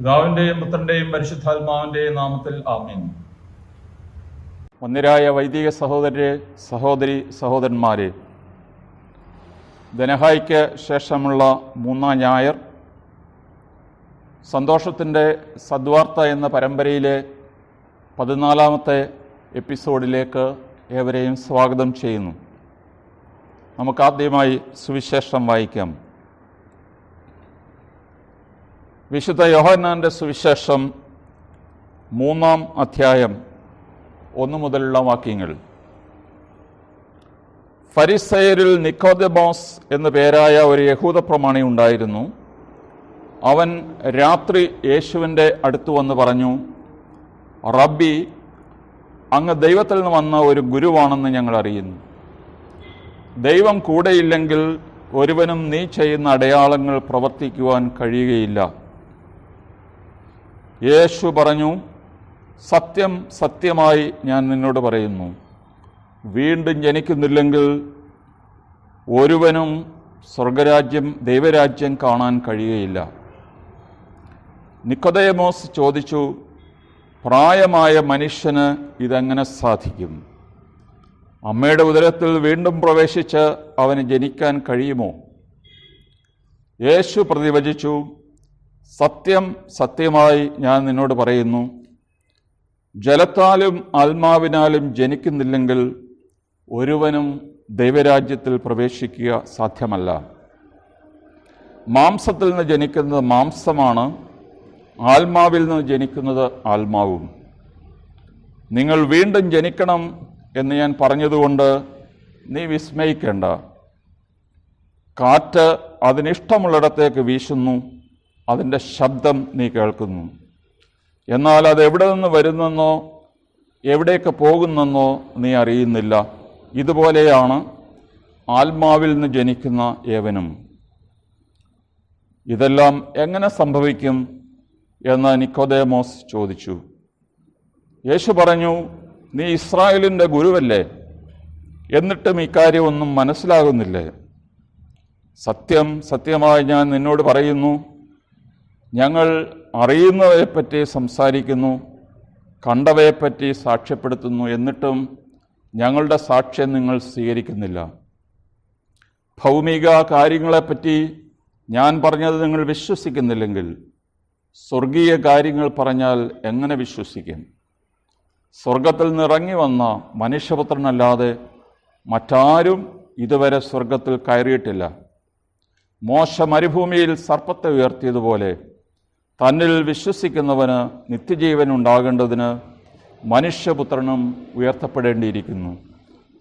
പിതാവിന്റെയും പുത്രന്റെയും പരിശുദ്ധാത്മാവിന്റെയും നാമത്തിൽ ആമേൻ. വന്യരായ വൈദിക സഹോദരരെ, സഹോദരന്മാരെ, ധനഹായിക്ക് ശേഷമുള്ള മൂന്നാം ഞായർ സന്തോഷത്തിൻ്റെ സദ്വാർത്ത എന്ന പരമ്പരയിലെ 14-ാമത്തെ എപ്പിസോഡിലേക്ക് ഏവരെയും സ്വാഗതം ചെയ്യുന്നു. നമുക്കാദ്യമായി സുവിശേഷം വായിക്കാം. വിശുദ്ധ യോഹന്നാൻ്റെ സുവിശേഷം 3-ാം അധ്യായം 1 മുതലുള്ള വാക്യങ്ങൾ. ഫരിസയരിൽ നിക്കോദെമോസ് എന്നു പേരായ ഒരു യഹൂദ പ്രമാണി ഉണ്ടായിരുന്നു. അവൻ രാത്രി യേശുവിൻ്റെ അടുത്ത് വന്ന് പറഞ്ഞു, റബ്ബി, അങ്ങ് ദൈവത്തിൽ നിന്ന് വന്ന ഒരു ഗുരുവാണെന്ന് ഞങ്ങൾ അറിയുന്നു. ദൈവം കൂടെയില്ലെങ്കിൽ ഒരുവനും നീ ചെയ്യുന്ന അടയാളങ്ങൾ പ്രവർത്തിക്കുവാൻ കഴിയുകയില്ല. യേശു പറഞ്ഞു, സത്യം സത്യമായി ഞാൻ നിന്നോട് പറയുന്നു, വീണ്ടും ജനിക്കുന്നില്ലെങ്കിൽ ഒരുവനും ദൈവരാജ്യം കാണാൻ കഴിയുകയില്ല. നിക്കോദെമോസ് ചോദിച്ചു, പ്രായമായ മനുഷ്യന് ഇതെങ്ങനെ സാധിക്കും? അമ്മയുടെ ഉദരത്തിൽ വീണ്ടും പ്രവേശിച്ച് അവന് ജനിക്കാൻ കഴിയുമോ? യേശു പ്രതിവചിച്ചു, സത്യം സത്യമായി ഞാൻ നിന്നോട് പറയുന്നു, ജലത്താലും ആത്മാവിനാലും ജനിക്കുന്നില്ലെങ്കിൽ ഒരുവനും ദൈവരാജ്യത്തിൽ പ്രവേശിക്കുക സാധ്യമല്ല. മാംസത്തിൽ നിന്ന് ജനിക്കുന്നത് മാംസമാണ്, ആത്മാവിൽ നിന്ന് ജനിക്കുന്നത് ആത്മാവും. നിങ്ങൾ വീണ്ടും ജനിക്കണം എന്ന് ഞാൻ പറഞ്ഞതുകൊണ്ട് നീ വിസ്മയിക്കേണ്ട. കാറ്റ് അതിനിഷ്ടമുള്ളിടത്തേക്ക് വീശുന്നു, അതിൻ്റെ ശബ്ദം നീ കേൾക്കുന്നു, എന്നാൽ അത് എവിടെ നിന്ന് വരുന്നെന്നോ എവിടേക്ക് പോകുന്നെന്നോ നീ അറിയുന്നില്ല. ഇതുപോലെയാണ് ആത്മാവിൽ നിന്ന് ജനിക്കുന്ന ഏവനും. ഇതെല്ലാം എങ്ങനെ സംഭവിക്കും എന്ന് നിക്കോദെമോസ് ചോദിച്ചു. യേശു പറഞ്ഞു, നീ ഇസ്രായേലിൻ്റെ ഗുരുവല്ലേ, എന്നിട്ടും ഇക്കാര്യമൊന്നും മനസ്സിലാകുന്നില്ലേ? സത്യം സത്യമായി ഞാൻ നിന്നോട് പറയുന്നു, ഞങ്ങൾ അറിയുന്നവയെപ്പറ്റി സംസാരിക്കുന്നു, കണ്ടവയെപ്പറ്റി സാക്ഷ്യപ്പെടുത്തുന്നു, എന്നിട്ടും ഞങ്ങളുടെ സാക്ഷ്യം നിങ്ങൾ സ്വീകരിക്കുന്നില്ല. ഭൗമിക കാര്യങ്ങളെപ്പറ്റി ഞാൻ പറഞ്ഞത് നിങ്ങൾ വിശ്വസിക്കുന്നില്ലെങ്കിൽ സ്വർഗീയ കാര്യങ്ങൾ പറഞ്ഞാൽ എങ്ങനെ വിശ്വസിക്കും? സ്വർഗത്തിൽ നിന്നിറങ്ങി വന്ന മനുഷ്യപുത്രനല്ലാതെ മറ്റാരും ഇതുവരെ സ്വർഗത്തിൽ കയറിയിട്ടില്ല. മോശ മരുഭൂമിയിൽ സർപ്പത്തെ ഉയർത്തിയതുപോലെ തന്നിൽ വിശ്വസിക്കുന്നവന് നിത്യജീവൻ ഉണ്ടാകേണ്ടതിന് മനുഷ്യപുത്രനും ഉയർത്തപ്പെടേണ്ടിയിരിക്കുന്നു.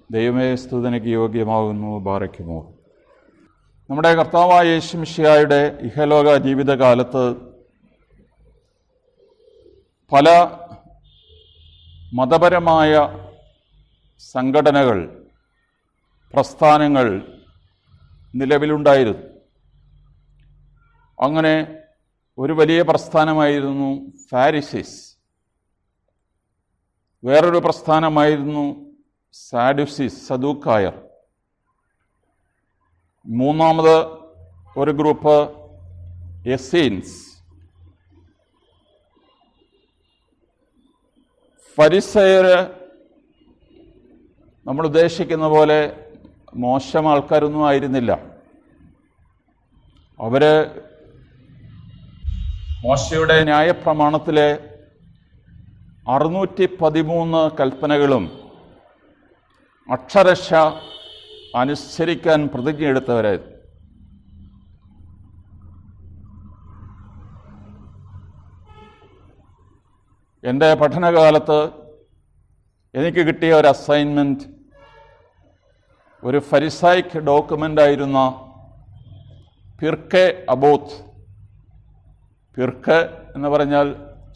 ദൈവമേ, സ്തുതിക്ക് യോഗ്യമാകുന്നു. ബാറയ്ക്കുമോ. നമ്മുടെ കർത്താവായ യേശു മിശിഹായുടെ ഇഹലോക ജീവിതകാലത്ത് പല മതപരമായ സംഘടനകൾ, പ്രസ്ഥാനങ്ങൾ നിലവിലുണ്ടായിരുന്നു. അങ്ങനെ ഒരു വലിയ പ്രസ്ഥാനമായിരുന്നു ഫാരിസീസ്. വേറൊരു പ്രസ്ഥാനമായിരുന്നു സാഡുസീസ്, സദൂക്കായർ. മൂന്നാമത് ഒരു ഗ്രൂപ്പ് എസ്സീൻസ്. ഫരിസയർ നമ്മൾ ഉദ്ദേശിക്കുന്ന പോലെ മോശം ആൾക്കാരൊന്നും ആയിരുന്നില്ല. അവർ മോശയുടെ ന്യായപ്രമാണത്തിലെ 613 കൽപ്പനകളും അക്ഷരശ അനുസരിക്കാൻ പ്രതിജ്ഞയെടുത്തവരായിരുന്നു. എൻ്റെ പഠനകാലത്ത് എനിക്ക് കിട്ടിയ ഒരു അസൈൻമെൻറ്റ് ഒരു ഫരിസൈക്ക് ഡോക്യുമെൻ്റായിരുന്ന പിർക്കെ അബോത്ത്. പിർക്കെ എന്ന് പറഞ്ഞാൽ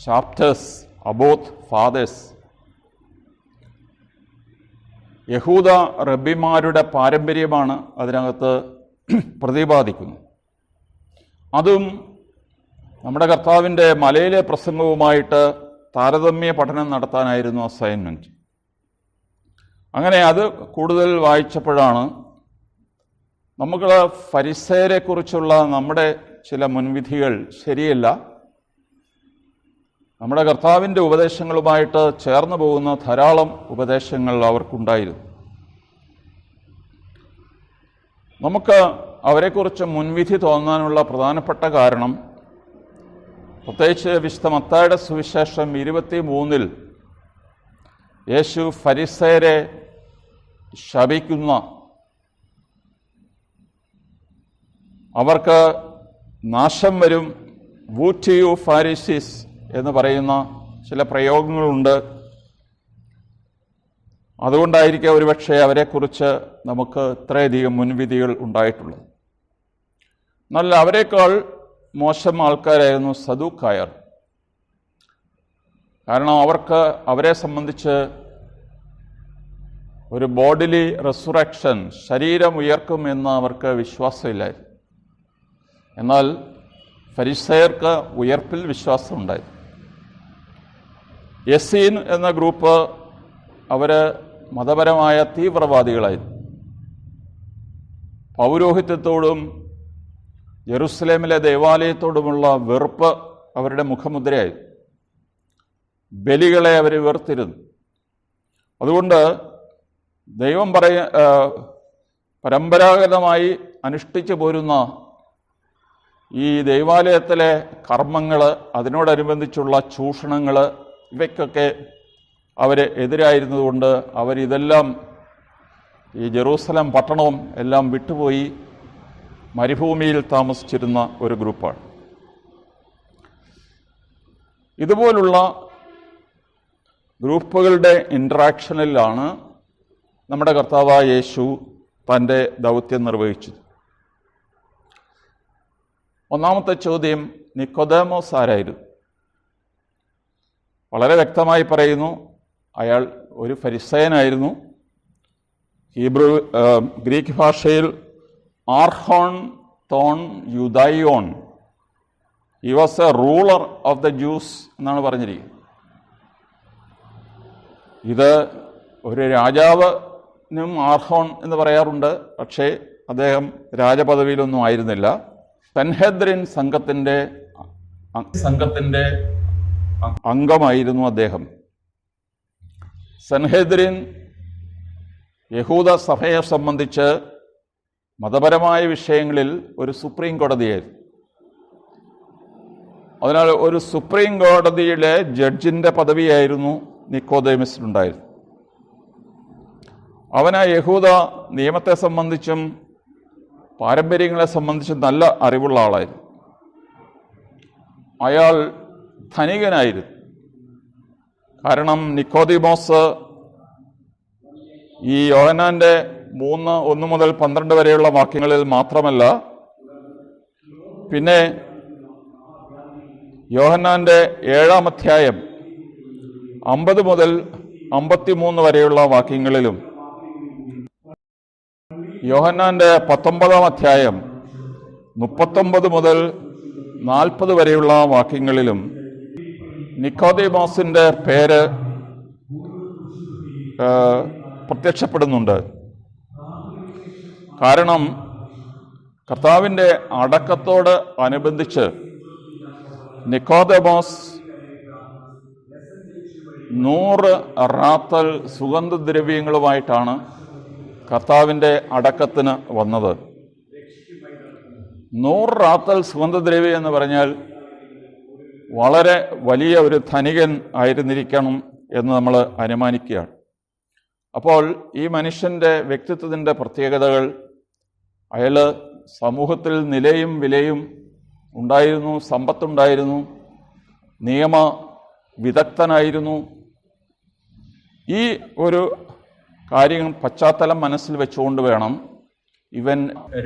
ചാപ്റ്റേഴ്സ്, അബോത്ത് ഫാദേഴ്സ്. യഹൂദ റബ്ബിമാരുടെ പാരമ്പര്യമാണ് അതിനകത്ത് പ്രതിപാദിക്കുന്നത്. അതും നമ്മുടെ കർത്താവിൻ്റെ മലയിലെ പ്രസംഗവുമായിട്ട് താരതമ്യ പഠനം നടത്താനായിരുന്നു അസൈൻമെൻറ്റ്. അങ്ങനെ അത് കൂടുതൽ വായിച്ചപ്പോഴാണ് നമുക്ക് ഫരിസയരെക്കുറിച്ചുള്ള നമ്മുടെ ചില മുൻവിധികൾ ശരിയല്ല, നമ്മുടെ കർത്താവിൻ്റെ ഉപദേശങ്ങളുമായിട്ട് ചേർന്ന് പോകുന്ന ധാരാളം ഉപദേശങ്ങൾ അവർക്കുണ്ടായിരുന്നു. നമുക്ക് അവരെക്കുറിച്ച് മുൻവിധി തോന്നാനുള്ള പ്രധാനപ്പെട്ട കാരണം, പ്രത്യേകിച്ച് വിശുദ്ധ മത്തായിയുടെ സുവിശേഷം 23 യേശു ഫരിസയരെ ശപിക്കുന്ന, അവർക്ക് നാശം വരും, വൂ ടു യു ഫാരിസീസ് എന്ന് പറയുന്ന ചില പ്രയോഗങ്ങളുണ്ട്. അതുകൊണ്ടായിരിക്കും ഒരുപക്ഷെ അവരെക്കുറിച്ച് നമുക്ക് ഇത്രയധികം മുൻവിധികൾ ഉണ്ടായിട്ടുള്ളത്. എന്നാൽ അവരെക്കാൾ മോശം ആൾക്കാരായിരുന്നു സദൂക്കായർ. കാരണം അവരെ സംബന്ധിച്ച് ഒരു ബോഡിലി റെസുറക്ഷൻ, ശരീരം ഉയർക്കും എന്ന് അവർക്ക് വിശ്വാസമില്ലായിരുന്നു. എന്നാൽ ഫരിസയർക്ക് ഉയർപ്പിൽ വിശ്വാസമുണ്ടായിരുന്നു. യെസീൻ എന്ന ഗ്രൂപ്പ് അവർ മതപരമായ തീവ്രവാദികളായിരുന്നു. പൗരോഹിത്യത്തോടും യെരുസലേമിലെ ദേവാലയത്തോടുമുള്ള വെറുപ്പ് അവരുടെ മുഖമുദ്രയായിരുന്നു. ബലികളെ അവർ വെറുത്തിരുന്നു. അതുകൊണ്ട് ദൈവം പരമ്പരാഗതമായി അനുഷ്ഠിച്ചു പോരുന്ന ഈ ദൈവാലയത്തിലെ കർമ്മങ്ങൾ, അതിനോടനുബന്ധിച്ചുള്ള ചൂഷണങ്ങൾ, ഇവയ്ക്കൊക്കെ അവർ എതിരായിരുന്നതുകൊണ്ട് അവരിതെല്ലാം, ഈ ജെറൂസലം പട്ടണവും എല്ലാം വിട്ടുപോയി മരുഭൂമിയിൽ താമസിച്ചിരുന്ന ഒരു ഗ്രൂപ്പാണ്. ഇതുപോലുള്ള ഗ്രൂപ്പുകളുടെ ഇൻട്രാക്ഷനിലാണ് നമ്മുടെ കർത്താവായ യേശു തൻ്റെ ദൗത്യം നിർവഹിച്ചത്. ഒന്നാമത്തെ ചോദ്യം, നിക്കോദേമോസ് ആരായിരുന്നു? വളരെ വ്യക്തമായി പറയുന്നു, അയാൾ ഒരു ഫരിസയനായിരുന്നു. ഗ്രീക്ക് ഭാഷയിൽ ആർഹോൺ തോൺ യുദായോൺ, he was a ruler of the Jews എന്നാണ് പറഞ്ഞിരിക്കുന്നത്. ഇത് ഒരു രാജാവിനും ആർഹോൺ എന്ന് പറയാറുണ്ട്, പക്ഷേ അദ്ദേഹം രാജപദവിയിലൊന്നും ആയിരുന്നില്ല. സൻഹെദ്രിൻ സംഘത്തിൻ്റെ അംഗമായിരുന്നു അദ്ദേഹം. സൻഹെദ്രിൻ യഹൂദ സഭയെ സംബന്ധിച്ച് മതപരമായ വിഷയങ്ങളിൽ ഒരു സുപ്രീം കോടതിയായിരുന്നു. അതിനാൽ ഒരു സുപ്രീം കോടതിയിലെ ജഡ്ജിൻ്റെ പദവിയായിരുന്നു നിക്കോദേമസിനുണ്ടായിരുന്നു. അവന് യഹൂദ നിയമത്തെ സംബന്ധിച്ചും പാരമ്പര്യങ്ങളെ സംബന്ധിച്ചും നല്ല അറിവുള്ള ആളായിരുന്നു. അയാൾ ധനികനായിരുന്നു. കാരണം നിക്കോദിമോസ് ഈ യോഹന്നാന്റെ 3:1 മുതൽ 12 വരെയുള്ള വാക്യങ്ങളിൽ മാത്രമല്ല, പിന്നെ യോഹന്നാന്റെ 7-ാം അധ്യായം 50 മുതൽ 53 വരെയുള്ള വാക്യങ്ങളിലും, യോഹന്നാന്റെ 19-ാം അധ്യായം 39 മുതൽ 40 വരെയുള്ള വാക്യങ്ങളിലും നിക്കോദിമോസിന്റെ പേര് പ്രത്യക്ഷപ്പെടുന്നുണ്ട്. കാരണം കർത്താവിൻ്റെ അടക്കത്തോട് അനുബന്ധിച്ച് നിക്കോദേമോസ് 100 റാത്തൽ സുഗന്ധദ്രവ്യങ്ങളുമായിട്ടാണ് കർത്താവിൻ്റെ അടക്കത്തിന് വന്നത്. 100 റാത്തൽ സുഗന്ധദ്രവ്യം എന്ന് പറഞ്ഞാൽ വളരെ വലിയ ഒരു ധനികൻ ആയിരുന്നിരിക്കണം എന്ന് നമ്മൾ അനുമാനിക്കുകയാണ്. അപ്പോൾ ഈ മനുഷ്യൻ്റെ വ്യക്തിത്വത്തിൻ്റെ പ്രത്യേകതകൾ, അയാൾ സമൂഹത്തിൽ നിലയും വിലയും ഉണ്ടായിരുന്നു, സമ്പത്തുണ്ടായിരുന്നു, നിയമ വിദഗ്ധനായിരുന്നു. ഈ ഒരു കാര്യം പശ്ചാത്തലം മനസ്സിൽ വെച്ചുകൊണ്ട് വേണം ഇവൻ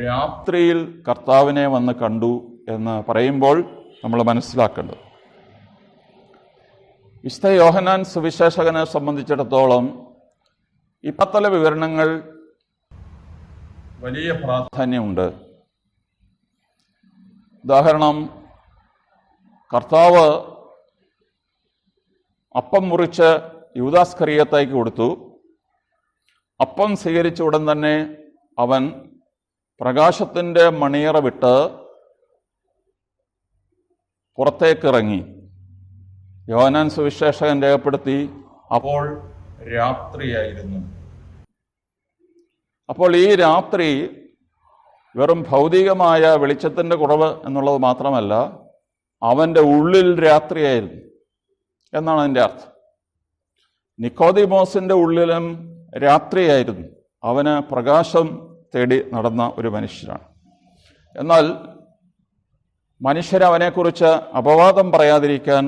രാത്രിയിൽ കർത്താവിനെ വന്ന് കണ്ടു എന്ന് പറയുമ്പോൾ നമ്മൾ മനസ്സിലാക്കേണ്ടത്. വിശുദ്ധ യോഹന്നാൻ സുവിശേഷകനെ സംബന്ധിച്ചിടത്തോളം ഈ പത്തല വിവരണങ്ങൾ വലിയ പ്രാധാന്യമുണ്ട്. ഉദാഹരണം, കർത്താവ് അപ്പം മുറിച്ച് യൂദാസ്കറിയത്തേക്ക് കൊടുത്തു. അപ്പം സ്വീകരിച്ച ഉടൻ തന്നെ അവൻ പ്രകാശത്തിൻ്റെ മണിയറ വിട്ട് പുറത്തേക്കിറങ്ങി. യോഹന്നാൻ സുവിശേഷകൻ രേഖപ്പെടുത്തി, അപ്പോൾ രാത്രിയായിരുന്നു. അപ്പോൾ ഈ രാത്രി വെറും ഭൗതികമായ വെളിച്ചത്തിൻ്റെ കുറവ് എന്നുള്ളത് മാത്രമല്ല, അവൻ്റെ ഉള്ളിൽ രാത്രിയായിരുന്നു എന്നാണ് അതിൻ്റെ അർത്ഥം. നിക്കോദിമോസിൻ്റെ ഉള്ളിലും രാത്രിയായിരുന്നു. അവന് പ്രകാശം തേടി നടന്ന ഒരു മനുഷ്യനാണ്. എന്നാൽ മനുഷ്യരവനെക്കുറിച്ച് അപവാദം പറയാതിരിക്കാൻ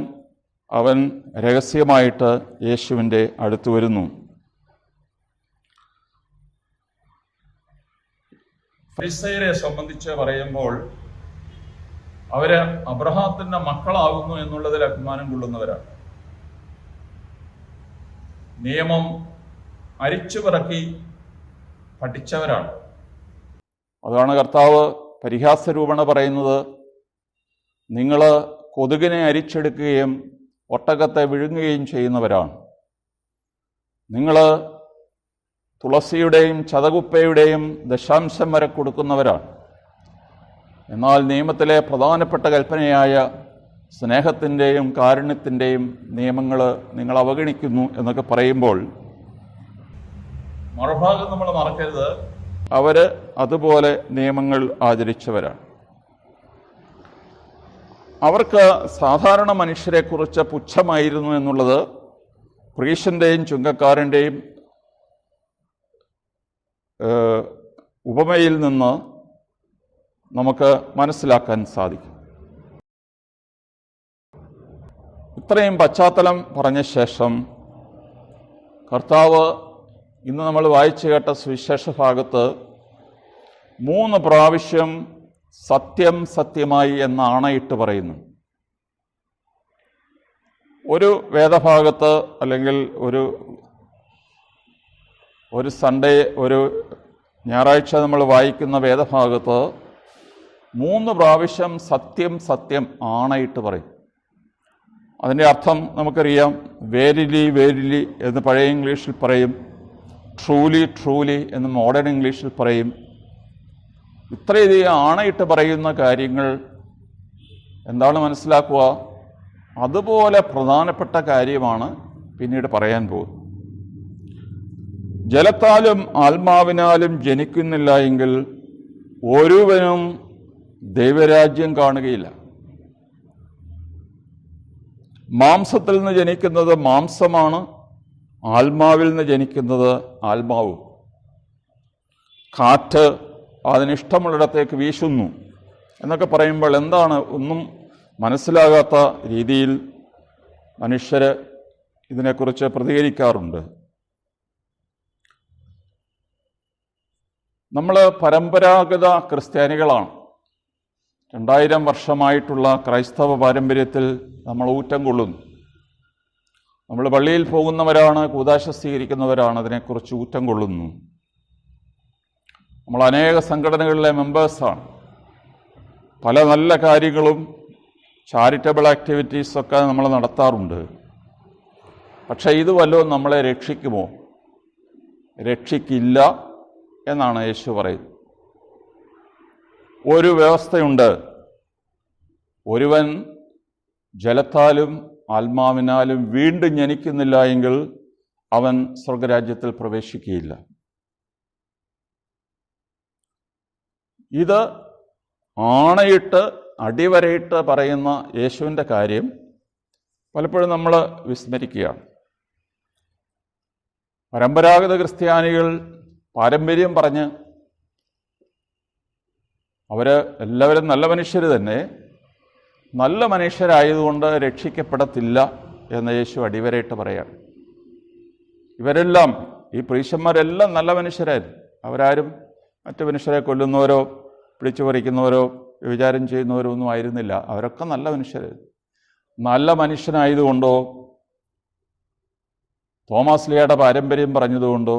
അവൻ രഹസ്യമായിട്ട് യേശുവിൻ്റെ അടുത്ത് വരുന്നു. ഫരിസയരെ സംബന്ധിച്ച് പറയുമ്പോൾ അവര് അബ്രഹാത്തിന്റെ മക്കളാകുന്നു എന്നുള്ളതിൽ അഭിമാനം കൊള്ളുന്നവരാണ്. നിയമം അരിച്ചു പിറക്കി പഠിച്ചവരാണ്. അതാണ് കർത്താവ് പരിഹാസരൂപേണ പറയുന്നത്, നിങ്ങൾ കൊതുകിനെ അരിച്ചെടുക്കുകയും ഒട്ടകത്തെ വിഴുങ്ങുകയും ചെയ്യുന്നവരാണ്. നിങ്ങൾ തുളസിയുടെയും ചതകുപ്പയുടെയും ദശാംശം വരെ കൊടുക്കുന്നവരാണ്. എന്നാൽ നിയമത്തിലെ പ്രധാനപ്പെട്ട കൽപ്പനയായ സ്നേഹത്തിൻ്റെയും കാരുണ്യത്തിൻ്റെയും നിയമങ്ങൾ നിങ്ങൾ അവഗണിക്കുന്നു എന്നൊക്കെ പറയുമ്പോൾ മറുഭാഗം നമ്മൾ മറക്കരുത്, അവർ അതുപോലെ നിയമങ്ങൾ ആചരിച്ചവരാണ്. അവർക്ക് സാധാരണ മനുഷ്യരെക്കുറിച്ച് പുച്ഛമായിരുന്നു എന്നുള്ളത് പ്രീശൻ്റെയും ചുങ്കക്കാരൻ്റെയും ഉപമയിൽ നിന്ന് നമുക്ക് മനസ്സിലാക്കാൻ സാധിക്കും. ഇത്രയും പശ്ചാത്തലം പറഞ്ഞ ശേഷം കർത്താവ് ഇന്ന് നമ്മൾ വായിച്ചു കേട്ട സുവിശേഷ ഭാഗത്ത് 3 പ്രാവശ്യം സത്യം സത്യമായി എന്ന് ആണയിട്ട് പറയുന്നു. ഒരു വേദഭാഗത്ത് അല്ലെങ്കിൽ ഒരു സൺഡേ, ഒരു ഞായറാഴ്ച നമ്മൾ വായിക്കുന്ന വേദഭാഗത്ത് 3 പ്രാവശ്യം സത്യം സത്യം ആണയിട്ട് പറയും. അതിൻ്റെ അർത്ഥം നമുക്കറിയാം. വേരിലി വേരിലി എന്ന് പഴയ ഇംഗ്ലീഷിൽ പറയും, ട്രൂലി ട്രൂലി എന്ന് മോഡേൺ ഇംഗ്ലീഷിൽ പറയും. ഇത്രയധികം ആണയിട്ട് പറയുന്ന കാര്യങ്ങൾ എന്താണ് മനസ്സിലാക്കുക? അതുപോലെ പ്രധാനപ്പെട്ട കാര്യമാണ് പിന്നീട് പറയാൻ പോകുന്നത്. ജലത്താലും ആത്മാവിനാലും ജനിക്കുന്നില്ല എങ്കിൽ ഒരുവനും ദൈവരാജ്യം കാണുകയില്ല. മാംസത്തിൽ നിന്ന് ജനിക്കുന്നത് മാംസമാണ്, ആത്മാവിൽ നിന്ന് ജനിക്കുന്നത് ആത്മാവും. കാറ്റ് അതിനിഷ്ടമുള്ളിടത്തേക്ക് വീശുന്നു എന്നൊക്കെ പറയുമ്പോൾ എന്താണ് ഒന്നും മനസ്സിലാകാത്ത രീതിയിൽ മനുഷ്യർ ഇതിനെക്കുറിച്ച് പ്രതികരിക്കാറുണ്ട്. നമ്മൾ പരമ്പരാഗത ക്രിസ്ത്യാനികളാണ്. 2000 വർഷമായിട്ടുള്ള ക്രൈസ്തവ പാരമ്പര്യത്തിൽ നമ്മൾ ഊറ്റം കൊള്ളുന്നു. നമ്മൾ പള്ളിയിൽ പോകുന്നവരാണ്, കൂദാശ സ്വീകരിക്കുന്നവരാണ്, അതിനെക്കുറിച്ച് ഊറ്റം കൊള്ളുന്നു. നമ്മൾ അനേക സംഘടനകളിലെ മെമ്പേഴ്സാണ്. പല നല്ല കാര്യങ്ങളും ചാരിറ്റബിൾ ആക്ടിവിറ്റീസൊക്കെ നമ്മൾ നടത്താറുണ്ട്. പക്ഷേ ഇത് വല്ലതും നമ്മളെ രക്ഷിക്കുമോ? രക്ഷിക്കില്ല എന്നാണ് യേശു പറയുന്നത്. ഒരു വ്യവസ്ഥയുണ്ട്. ഒരുവൻ ജലത്താലും ആത്മാവിനാലും വീണ്ടും ജനിക്കുന്നില്ല എങ്കിൽ അവൻ സ്വർഗരാജ്യത്തിൽ പ്രവേശിക്കുകയില്ല. ഇത് ആണയിട്ട് അടിവരയിട്ട് പറയുന്ന യേശുവിൻ്റെ കാര്യം പലപ്പോഴും നമ്മൾ വിസ്മരിക്കുകയാണ്. പരമ്പരാഗത ക്രിസ്ത്യാനികൾ പാരമ്പര്യം പറഞ്ഞ് എല്ലാവരും നല്ല മനുഷ്യർ തന്നെ, നല്ല മനുഷ്യരായതുകൊണ്ട് രക്ഷിക്കപ്പെടത്തില്ല എന്ന് യേശു അടിവരയിട്ട് പറയാം. ഇവരെല്ലാം, ഈ പ്രീശന്മാരെല്ലാം നല്ല മനുഷ്യരായിരുന്നു. അവരാരും മറ്റു മനുഷ്യരെ കൊല്ലുന്നവരോ പിടിച്ചു പറിക്കുന്നവരോ വിചാരം ചെയ്യുന്നവരോ ഒന്നും ആയിരുന്നില്ല. അവരൊക്കെ നല്ല മനുഷ്യരായിരുന്നു. നല്ല മനുഷ്യനായതുകൊണ്ടോ തോമാസ് ലീയുടെ പാരമ്പര്യം പറഞ്ഞതുകൊണ്ടോ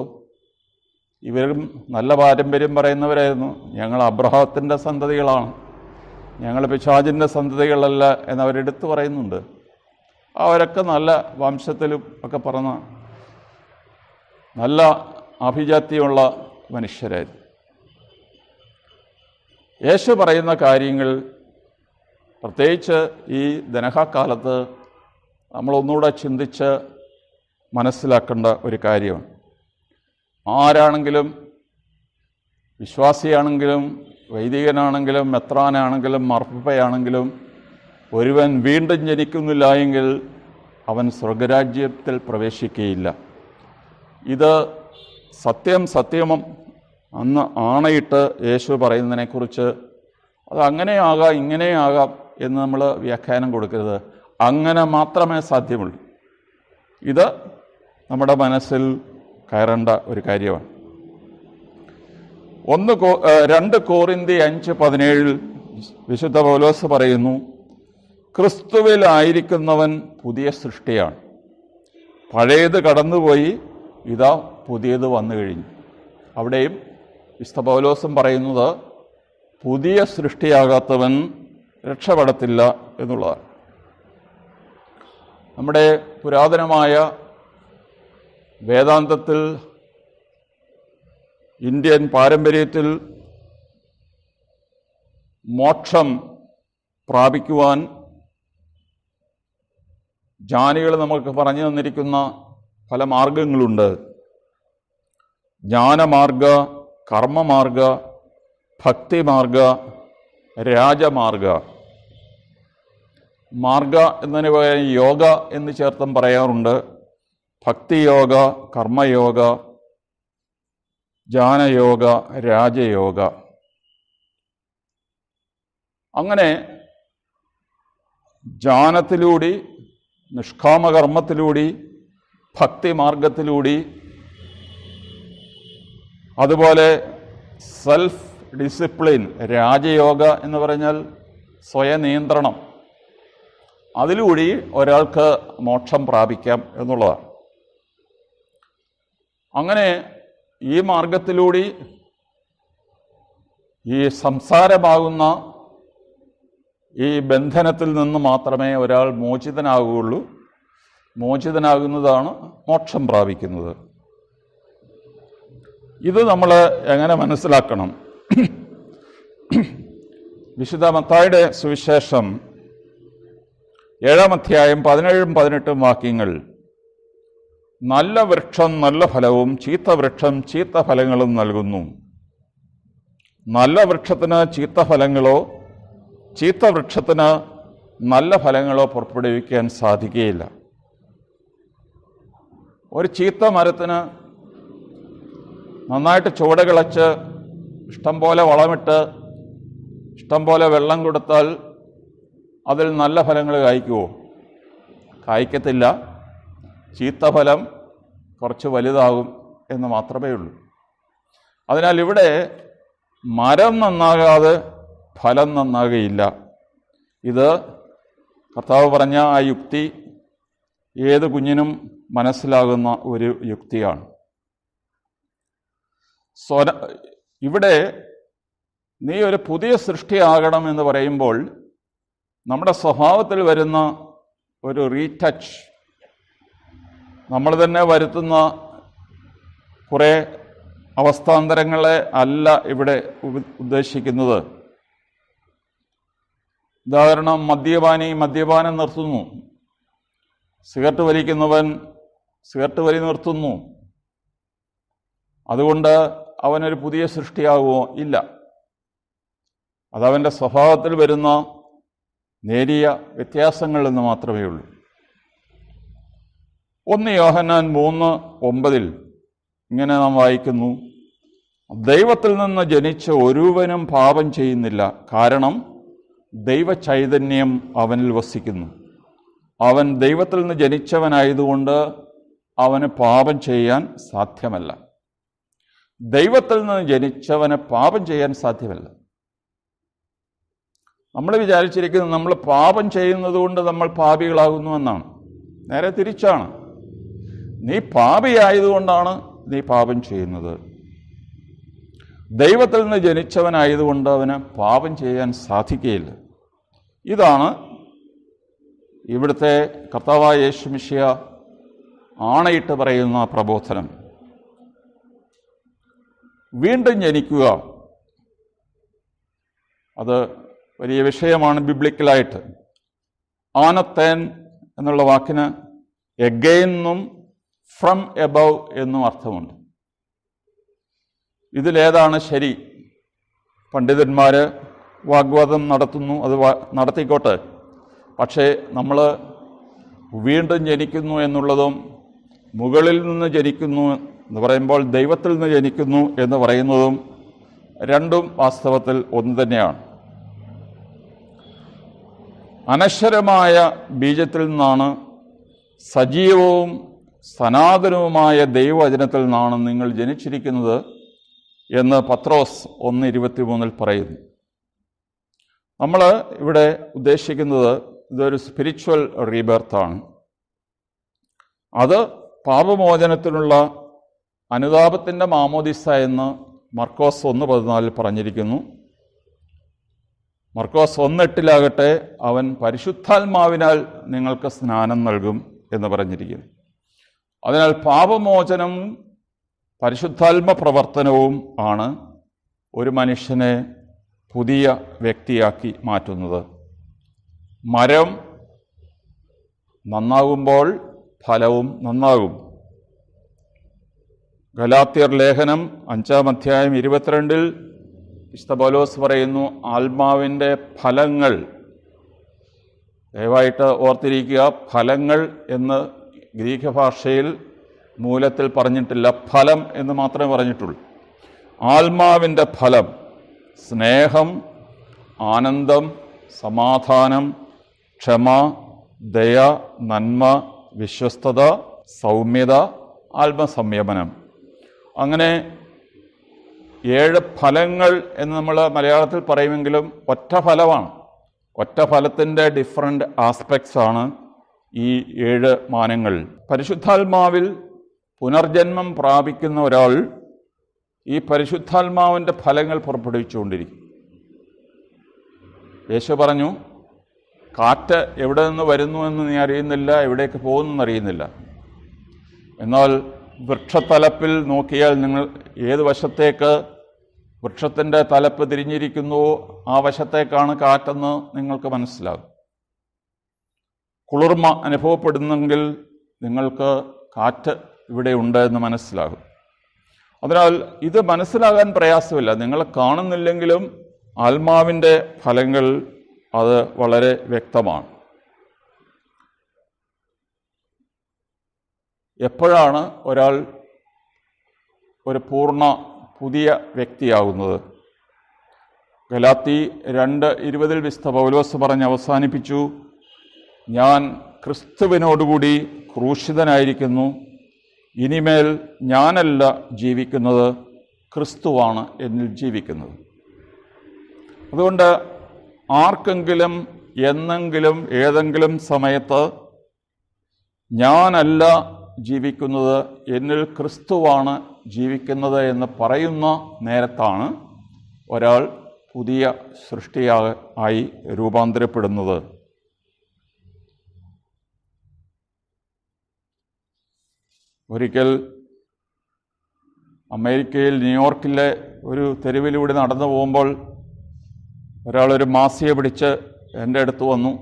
ഇവരും നല്ല പാരമ്പര്യം പറയുന്നവരായിരുന്നു. ഞങ്ങൾ അബ്രഹാത്തിൻ്റെ സന്തതികളാണ്, ഞങ്ങൾ പിശാചിൻ്റെ സന്തതികളല്ല എന്നവരെടുത്ത് പറയുന്നുണ്ട്. അവരൊക്കെ നല്ല വംശത്തിലും ഒക്കെ പറഞ്ഞ നല്ല അഭിജാത്യമുള്ള മനുഷ്യരായിരുന്നു. യേശു പറയുന്ന കാര്യങ്ങൾ പ്രത്യേകിച്ച് ഈ ദനഹാക്കാലത്ത് നമ്മളൊന്നുകൂടെ ചിന്തിച്ച് മനസ്സിലാക്കേണ്ട ഒരു കാര്യമാണ്. ആരാണെങ്കിലും, വിശ്വാസിയാണെങ്കിലും, വൈദികനാണെങ്കിലും, മെത്രാനാണെങ്കിലും, മാർപ്പാപ്പയാണെങ്കിലും, ഒരുവൻ വീണ്ടും ജനിക്കുന്നില്ല എങ്കിൽ അവൻ സ്വർഗരാജ്യത്തിൽ പ്രവേശിക്കുകയില്ല. ഇത് സത്യം അന്ന് ആണയിട്ട് യേശു പറയുന്നതിനെക്കുറിച്ച് അത് അങ്ങനെയാകാം ഇങ്ങനെയാകാം എന്ന് നമ്മൾ വ്യാഖ്യാനം കൊടുക്കരുത്. അങ്ങനെ മാത്രമേ സാധ്യമുള്ളൂ. ഇത് നമ്മുടെ മനസ്സിൽ കയറേണ്ട ഒരു കാര്യമാണ്. 2 കൊരിന്ത്യർ 5:17 വിശുദ്ധ പൗലോസ് പറയുന്നു, ക്രിസ്തുവിലായിരിക്കുന്നവൻ പുതിയ സൃഷ്ടിയാണ്, പഴയത് കടന്നുപോയി, ഇതാ പുതിയത് വന്നു കഴിഞ്ഞു. അവിടെയും വിശുദ്ധ പൗലോസും പറയുന്നത് പുതിയ സൃഷ്ടിയാകാത്തവൻ രക്ഷപ്പെടത്തില്ല എന്നുള്ളതാണ്. നമ്മുടെ പുരാതനമായ വേദാന്തത്തിൽ, ഇന്ത്യൻ പാരമ്പര്യത്തിൽ മോക്ഷം പ്രാപിക്കുവാൻ ജ്ഞാനികൾ നമുക്ക് പറഞ്ഞു തന്നിരിക്കുന്ന പല മാർഗങ്ങളുണ്ട്. ജ്ഞാനമാർഗ, കർമ്മമാർഗ, ഭക്തിമാർഗ, രാജമാർഗ. മാർഗ എന്നതിന് പകരം യോഗ എന്ന് ചേർത്തും പറയാറുണ്ട്. ഭക്തിയോഗ, കർമ്മയോഗ, ജ്ഞാനയോഗ, രാജയോഗ. അങ്ങനെ ജ്ഞാനത്തിലൂടി, നിഷ്കാമകർമ്മത്തിലൂടി, ഭക്തിമാർഗത്തിലൂടി, അതുപോലെ സെൽഫ് ഡിസിപ്ലിൻ, രാജയോഗ എന്ന് പറഞ്ഞാൽ സ്വയനിയന്ത്രണം, അതിലൂടി ഒരാൾക്ക് മോക്ഷം പ്രാപിക്കാം എന്നുള്ളതാണ്. അങ്ങനെ ഈ മാർഗത്തിലൂടി ഈ സംസാരമാകുന്ന ഈ ബന്ധനത്തിൽ നിന്ന് മാത്രമേ ഒരാൾ മോചിതനാകുകയുള്ളൂ. മോചിതനാകുന്നതാണ് മോക്ഷം പ്രാപിക്കുന്നത്. ഇത് നമ്മൾ എങ്ങനെ മനസ്സിലാക്കണം? വിശുദ്ധ മത്തായിയുടെ സുവിശേഷം 7-ാം അധ്യായം 17-18 വാക്യങ്ങൾ, നല്ല വൃക്ഷം നല്ല ഫലവും ചീത്ത വൃക്ഷം ചീത്ത ഫലങ്ങളും നൽകുന്നു. നല്ല വൃക്ഷത്തിന് ചീത്ത ഫലങ്ങളോ ചീത്ത വൃക്ഷത്തിന് നല്ല ഫലങ്ങളോ പുറപ്പെടുവിക്കാൻ സാധിക്കുകയില്ല. ഒരു ചീത്ത മരത്തിന് നന്നായിട്ട് ചുവട് കിളച്ച് ഇഷ്ടം പോലെ വളമിട്ട് ഇഷ്ടം പോലെ വെള്ളം കൊടുത്താൽ അതിൽ നല്ല ഫലങ്ങൾ കായ്ക്കുമോ? കായ്ക്കത്തില്ല. ചീത്ത ഫലം കുറച്ച് വലുതാകും എന്ന് മാത്രമേ ഉള്ളൂ. അതിനാൽ ഇവിടെ മരം നന്നാകാതെ ഫലം നന്നാകുകയില്ല. ഇത് കർത്താവ് പറഞ്ഞ ആ യുക്തി ഏത് കുഞ്ഞിനും മനസ്സിലാകുന്ന ഒരു യുക്തിയാണ്. ഇവിടെ നീ ഒരു പുതിയ സൃഷ്ടിയാകണം എന്ന് പറയുമ്പോൾ നമ്മുടെ സ്വഭാവത്തിൽ വരുന്ന ഒരു റീടച്ച്, നമ്മൾ തന്നെ വരുത്തുന്ന കുറേ അവസ്ഥാന്തരങ്ങളെ അല്ല ഇവിടെ ഉദ്ദേശിക്കുന്നത്. ഉദാഹരണം, മദ്യപാനി മദ്യപാനം നിർത്തുന്നു, സിഗരറ്റ് വലിക്കുന്നവൻ സിഗരറ്റ് വലി നിർത്തുന്നു. അതുകൊണ്ട് അവനൊരു പുതിയ സൃഷ്ടിയാകുമോ? ഇല്ല. അതവൻ്റെ സ്വഭാവത്തിൽ വരുന്ന നേരിയ വ്യത്യാസങ്ങളെന്ന് മാത്രമേ ഉള്ളൂ. 1 യോഹന്നാൻ 3:9 ഇങ്ങനെ നാം വായിക്കുന്നു, ദൈവത്തിൽ നിന്ന് ജനിച്ച ഒരുവനും പാപം ചെയ്യുന്നില്ല, കാരണം ദൈവചൈതന്യം അവനിൽ വസിക്കുന്നു. അവൻ ദൈവത്തിൽ നിന്ന് ജനിച്ചവനായതുകൊണ്ട് അവന് പാപം ചെയ്യാൻ സാധ്യമല്ല. ദൈവത്തിൽ നിന്ന് ജനിച്ചവന് പാപം ചെയ്യാൻ സാധ്യമല്ല. നമ്മൾ വിചാരിച്ചിരിക്കുന്നത് നമ്മൾ പാപം ചെയ്യുന്നത് കൊണ്ട് നമ്മൾ പാപികളാകുന്നുവെന്നാണ്. നേരെ തിരിച്ചാണ്. നീ പാപിയായതുകൊണ്ടാണ് നീ പാപം ചെയ്യുന്നത്. ദൈവത്തിൽ നിന്ന് ജനിച്ചവനായതുകൊണ്ട് അവന് പാപം ചെയ്യാൻ സാധിക്കുകയില്ല. ഇതാണ് ഇവിടുത്തെ കർത്താവായ യേശു മിശിഹ ആണയിട്ട് പറയുന്ന പ്രബോധനം. വീണ്ടും ജനിക്കുക, അത് വലിയ വിഷയമാണ് ബിബ്ലിക്കലായിട്ട്. ആനത്തേൻ എന്നുള്ള വാക്കിന് എഗെയിൻ എന്നും ഫ്രം എബവ് എന്നും അർത്ഥമുണ്ട്. ഇതിലേതാണ് ശരി? പണ്ഡിതന്മാർ വാഗ്വാദം നടത്തുന്നു, അത് നടത്തിക്കോട്ടെ. പക്ഷേ നമ്മൾ വീണ്ടും ജനിക്കുന്നു എന്നുള്ളതും മുകളിൽ നിന്ന് ജനിക്കുന്നു എന്ന് പറയുമ്പോൾ ദൈവത്തിൽ നിന്ന് ജനിക്കുന്നു എന്ന് പറയുന്നതും രണ്ടും വാസ്തവത്തിൽ ഒന്ന് തന്നെയാണ്. അനശ്വരമായ ബീജത്തിൽ നിന്നാണ്, സജീവവും സനാതനവുമായ ദൈവവചനത്തിൽ നിന്നാണ് നിങ്ങൾ ജനിച്ചിരിക്കുന്നത് എന്ന് പത്രോസ് 1:23 പറയുന്നു. നമ്മൾ ഇവിടെ ഉദ്ദേശിക്കുന്നത് ഇതൊരു സ്പിരിച്വൽ റീബർത്താണ്. അത് പാപമോചനത്തിനുള്ള അനുതാപത്തിൻ്റെ മാമോദിസ എന്ന് മർക്കോസ് 1:14 പറഞ്ഞിരിക്കുന്നു. മർക്കോസ് 1:8 അവൻ പരിശുദ്ധാത്മാവിനാൽ നിങ്ങൾക്ക് സ്നാനം നൽകും എന്ന് പറഞ്ഞിരിക്കുന്നു. അതിനാൽ പാപമോചനവും പരിശുദ്ധാത്മ പ്രവർത്തനവും ആണ് ഒരു മനുഷ്യനെ പുതിയ വ്യക്തിയാക്കി മാറ്റുന്നത്. മരം നന്നാകുമ്പോൾ ഫലവും നന്നാകും. ഗലാത്യർ ലേഖനം 5:22 വിശുദ്ധ പൗലോസ് പറയുന്നു, ആത്മാവിൻ്റെ ഫലങ്ങൾ. ദയവായിട്ട് ഓർത്തിരിക്കുക, ഫലങ്ങൾ എന്ന് ഗ്രീക്ക് ഭാഷയിൽ മൂലത്തിൽ പറഞ്ഞിട്ടില്ല, ഫലം എന്ന് മാത്രമേ പറഞ്ഞിട്ടുള്ളൂ. ആത്മാവിൻ്റെ ഫലം സ്നേഹം, ആനന്ദം, സമാധാനം, ക്ഷമ, ദയ, നന്മ, വിശ്വസ്തത, സൗമ്യത, ആത്മസംയമനം. അങ്ങനെ 7 ഫലങ്ങൾ എന്ന് നമ്മൾ മലയാളത്തിൽ പറയുമെങ്കിലും ഒറ്റ ഫലമാണ്. ഒറ്റ ഫലത്തിൻ്റെ ഡിഫറെൻ്റ് ആസ്പെക്ട്സ് ആണ് ഈ 7 മാനങ്ങൾ. പരിശുദ്ധാത്മാവിൽ പുനർജന്മം പ്രാപിക്കുന്ന ഒരാൾ ഈ പരിശുദ്ധാത്മാവിൻ്റെ ഫലങ്ങൾ പുറപ്പെടുവിച്ചുകൊണ്ടിരിക്കും. യേശു പറഞ്ഞു, കാറ്റ് എവിടെ നിന്ന് വരുന്നു എന്ന് നീ അറിയുന്നില്ല, എവിടേക്ക് പോകുന്നു അറിയുന്നില്ല. എന്നാൽ വൃക്ഷത്തലപ്പിൽ നോക്കിയാൽ നിങ്ങൾ ഏത് വശത്തേക്ക് വൃക്ഷത്തിൻ്റെ തലപ്പ് തിരിഞ്ഞിരിക്കുന്നുവോ ആ വശത്തേക്കാണ് കാറ്റെന്ന് നിങ്ങൾക്ക് മനസ്സിലാകും. കുളിർമ അനുഭവപ്പെടുന്നെങ്കിൽ നിങ്ങൾക്ക് കാറ്റ് ഇവിടെ ഉണ്ട് എന്ന് മനസ്സിലാകും. അതിനാൽ ഇത് മനസ്സിലാകാൻ പ്രയാസമില്ല. നിങ്ങൾ കാണുന്നില്ലെങ്കിലും ആത്മാവിൻ്റെ ഫലങ്ങൾ അത് വളരെ വ്യക്തമാണ്. എപ്പോഴാണ് ഒരാൾ ഒരു പൂർണ്ണ പുതിയ വ്യക്തിയാകുന്നത്? ഗലാത്തി 2:20 വിശുദ്ധ പൗലോസ് പറഞ്ഞ് അവസാനിപ്പിച്ചു, ഞാൻ ക്രിസ്തുവിനോടുകൂടി ക്രൂശിതനായിരിക്കുന്നു, ഇനിമേൽ ഞാനല്ല ജീവിക്കുന്നത്, ക്രിസ്തുവാണ് എന്നിൽ ജീവിക്കുന്നത്. അതുകൊണ്ട് ആർക്കെങ്കിലും എന്നെങ്കിലും ഏതെങ്കിലും സമയത്ത് ഞാനല്ല ജീവിക്കുന്നത്, എന്നിൽ ക്രിസ്തുവാണ് ജീവിക്കുന്നത് എന്ന് പറയുന്ന നേരത്താണ് ഒരാൾ പുതിയ സൃഷ്ടിയായി രൂപാന്തരപ്പെടുന്നത്. ഒരിക്കൽ അമേരിക്കയിൽ ന്യൂയോർക്കിലെ ഒരു തെരുവിലൂടെ നടന്നു പോകുമ്പോൾ ഒരാളൊരു മാസിയെ പിടിച്ച് എൻ്റെ അടുത്ത് വന്നു.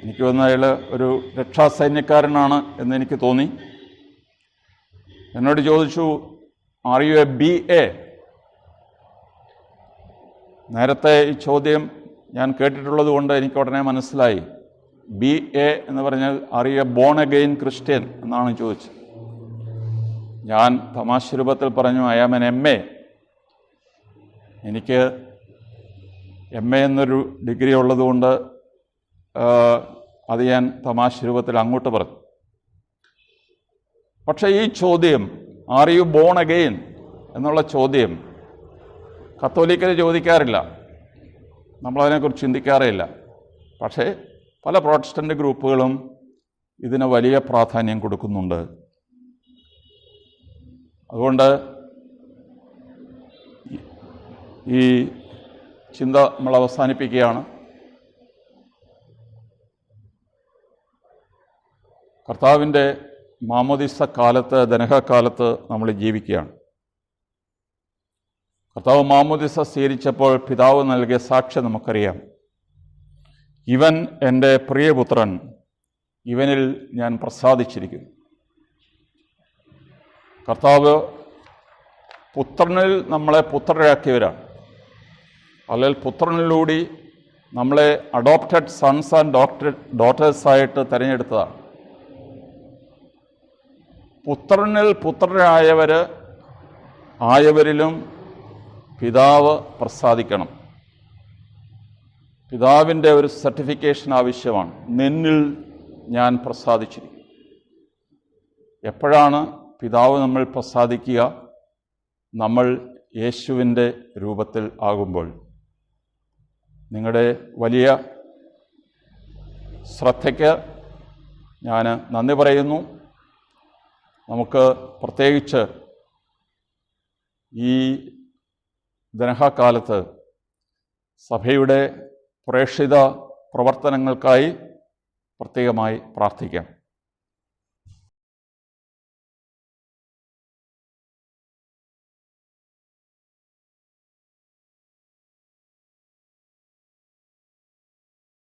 എനിക്ക് വന്ന അയാൾ ഒരു രക്ഷാസൈന്യക്കാരനാണ് എന്നെനിക്ക് തോന്നി. എന്നോട് ചോദിച്ചു, ആർ യു എ BA? നേരത്തെ ഈ ചോദ്യം ഞാൻ കേട്ടിട്ടുള്ളത് കൊണ്ട് എനിക്ക് ഉടനെ മനസ്സിലായി. BA എന്ന് പറഞ്ഞാൽ are you a born again Christian എന്നാണ് ചോദിച്ചത്. ഞാൻ തമാശ രൂപത്തിൽ പറഞ്ഞു, ഐ ആം എൻ MA. എനിക്ക് MA എന്നൊരു ഡിഗ്രി ഉള്ളതുകൊണ്ട് അത് ഞാൻ തമാശ രൂപത്തിൽ അങ്ങോട്ട് പറഞ്ഞു. പക്ഷേ ഈ ചോദ്യം, ആർ യു ബോൺ അഗെയിൻ എന്നുള്ള ചോദ്യം കത്തോലിക്കർ ചോദിക്കാറില്ല, നമ്മളതിനെക്കുറിച്ച് ചിന്തിക്കാറേ ഇല്ല. പക്ഷേ പല പ്രൊട്ടസ്റ്റൻ്റ് ഗ്രൂപ്പുകളും ഇതിന് വലിയ പ്രാധാന്യം കൊടുക്കുന്നുണ്ട്. അതുകൊണ്ട് ഈ ചിന്ത നമ്മൾ അവസാനിപ്പിക്കുകയാണ്. കർത്താവിൻ്റെ മാമോദിസ കാലത്ത്, ദനഹക്കാലത്ത് നമ്മൾ ജീവിക്കുകയാണ്. കർത്താവ് മാമോദിസ സ്വീകരിച്ചപ്പോൾ പിതാവ് നൽകിയ സാക്ഷ്യം നമുക്കറിയാം. ഇവൻ എൻ്റെ പ്രിയപുത്രൻ, ഇവനിൽ ഞാൻ പ്രസാദിച്ചിരിക്കുന്നു. കർത്താവ് പുത്രനിൽ നമ്മളെ പുത്രരാക്കിയവരാണ്. അല്ലെങ്കിൽ പുത്രനിലൂടെ നമ്മളെ അഡോപ്റ്റഡ് സൺസ് ആൻഡ് ഡോട്ടേഴ്സായിട്ട് തിരഞ്ഞെടുത്തതാണ്. പുത്രനിൽ പുത്രരായവരിലും പിതാവ് പ്രസാദിക്കണം. പിതാവിൻ്റെ ഒരു സർട്ടിഫിക്കേഷൻ ആവശ്യമാണ്. നിന്നിൽ ഞാൻ പ്രസാദിച്ചിരിക്കും. എപ്പോഴാണ് പിതാവ് നമ്മൾ പ്രസാദിക്കുക? നമ്മൾ യേശുവിൻ്റെ രൂപത്തിൽ ആകുമ്പോൾ. നിങ്ങളുടെ വലിയ ശ്രദ്ധയ്ക്ക് ഞാൻ നന്ദി പറയുന്നു. നമുക്ക് പ്രത്യേകിച്ച് ഈ ദനഹക്കാലത്ത് സഭയുടെ പ്രേക്ഷിത പ്രവർത്തനങ്ങൾക്കായി പ്രത്യേകമായി പ്രാർത്ഥിക്കാം.